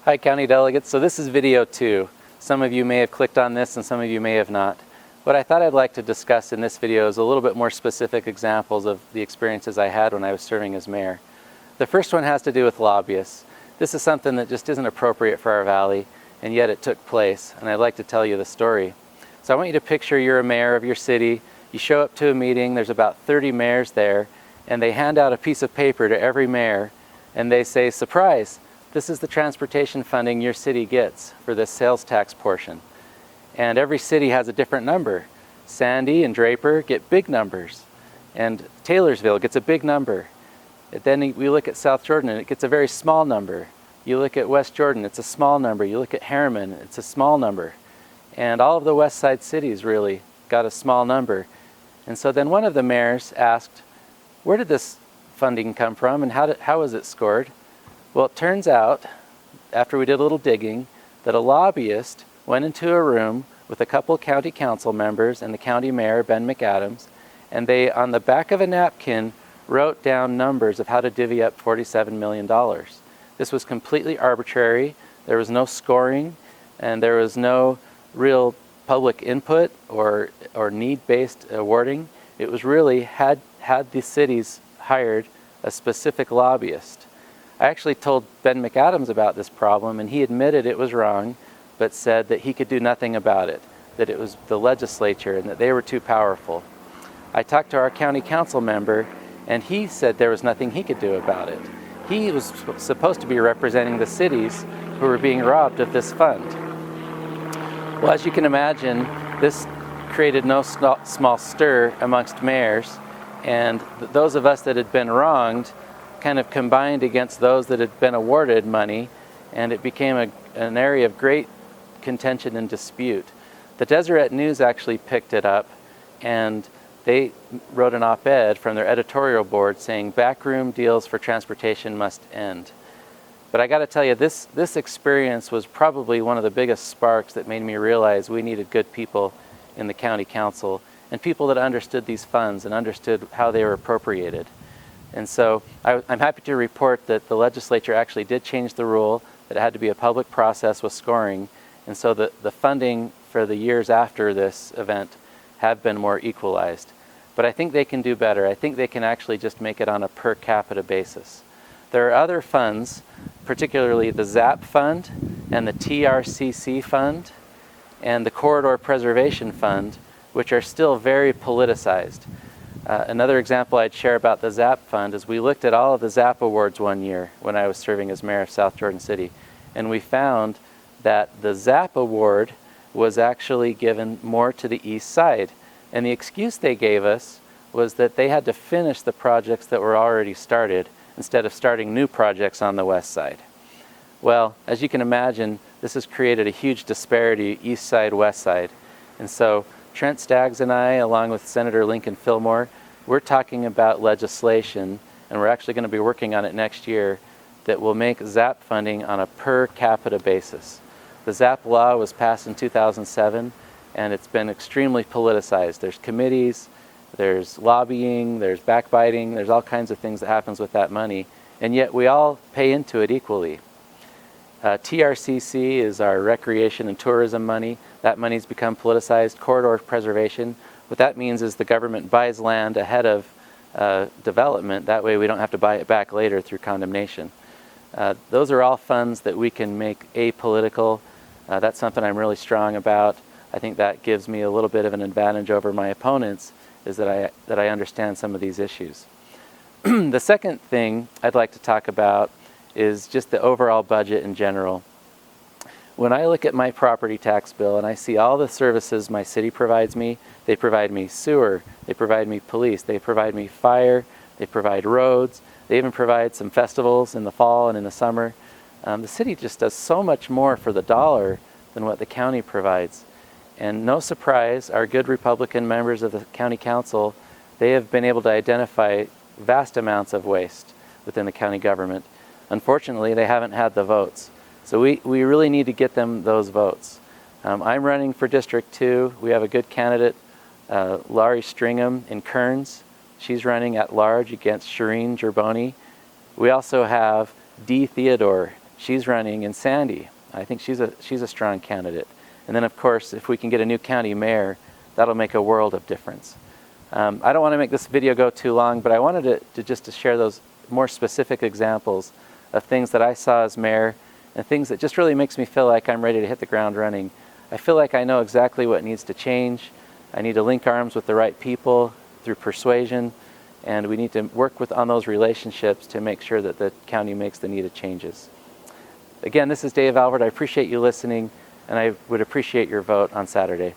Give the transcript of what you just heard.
Hi, County Delegates. So this is video 2. Some of you may have clicked on this and some of you may have not. What I thought I'd like to discuss in this video is a little bit more specific examples of the experiences I had when I was serving as mayor. The first one has to do with lobbyists. This is something that just isn't appropriate for our valley, and yet it took place, and I'd like to tell you the story. So I want you to picture you're a mayor of your city. You show up to a meeting, there's about 30 mayors there, and they hand out a piece of paper to every mayor, and they say, surprise, this is the transportation funding your city gets for this sales tax portion. And every city has a different number. Sandy and Draper get big numbers, and Taylorsville gets a big number. And then we look at South Jordan and it gets a very small number. You look at West Jordan, it's a small number. You look at Harriman, it's a small number. And all of the West Side cities really got a small number. And so then one of the mayors asked, where did this funding come from and how was it scored? Well, it turns out, after we did a little digging, that a lobbyist went into a room with a couple county council members and the county mayor, Ben McAdams, and they, on the back of a napkin, wrote down numbers of how to divvy up $47 million. This was completely arbitrary. There was no scoring, and there was no real public input or need-based awarding. It was really, had the cities hired a specific lobbyist. I actually told Ben McAdams about this problem, and he admitted it was wrong, but said that he could do nothing about it, that it was the legislature and that they were too powerful. I talked to our county council member, and he said there was nothing he could do about it. He was supposed to be representing the cities who were being robbed of this fund. Well, as you can imagine, this created no small stir amongst mayors, and those of us that had been wronged kind of combined against those that had been awarded money, and it became an area of great contention and dispute. The Deseret News actually picked it up, and they wrote an op-ed from their editorial board saying backroom deals for transportation must end. But I got to tell you, this experience was probably one of the biggest sparks that made me realize we needed good people in the county council and people that understood these funds and understood how they were appropriated. And so I'm happy to report that the legislature actually did change the rule, that it had to be a public process with scoring, and so the funding for the years after this event have been more equalized. But I think they can do better. I think they can actually just make it on a per capita basis. There are other funds, particularly the ZAP fund and the TRCC fund and the Corridor Preservation Fund, which are still very politicized. Another example I'd share about the ZAP fund is we looked at all of the ZAP awards one year when I was serving as mayor of South Jordan City, and we found that the ZAP award was actually given more to the east side. And the excuse they gave us was that they had to finish the projects that were already started instead of starting new projects on the west side. Well, as you can imagine, this has created a huge disparity east side, west side. And so Trent Staggs and I, along with Senator Lincoln Fillmore, we're talking about legislation, and we're actually going to be working on it next year, that will make ZAP funding on a per capita basis. The ZAP law was passed in 2007, and it's been extremely politicized. There's committees, there's lobbying, there's backbiting, there's all kinds of things that happens with that money, and yet we all pay into it equally. TRCC is our recreation and tourism money. That money's become politicized. Corridor preservation, what that means is the government buys land ahead of development. That way we don't have to buy it back later through condemnation. Those are all funds that we can make apolitical. That's something I'm really strong about. I think that gives me a little bit of an advantage over my opponents, is that I understand some of these issues. The second thing I'd like to talk about is just the overall budget in general. When I look at my property tax bill and I see all the services my city provides me, they provide me sewer, they provide me police, they provide me fire, they provide roads, they even provide some festivals in the fall and in the summer. The city just does so much more for the dollar than what the county provides. And no surprise, our good Republican members of the county council, they have been able to identify vast amounts of waste within the county government. Unfortunately, they haven't had the votes. So we really need to get them those votes. I'm running for District 2. We have a good candidate, Laurie Stringham in Kearns. She's running at large against Shireen Gerboni. We also have Dee Theodore she's running, and Sandy, I think she's a strong candidate. And then, of course, if we can get a new county mayor, that'll make a world of difference. I don't want to make this video go too long, but I wanted to just share those more specific examples of things that I saw as mayor and things that just really makes me feel like I'm ready to hit the ground running. I feel like I know exactly what needs to change. I need to link arms with the right people through persuasion, and we need to work on those relationships to make sure that the county makes the needed changes. Again, this is Dave Alvord. I appreciate you listening, and I would appreciate your vote on Saturday.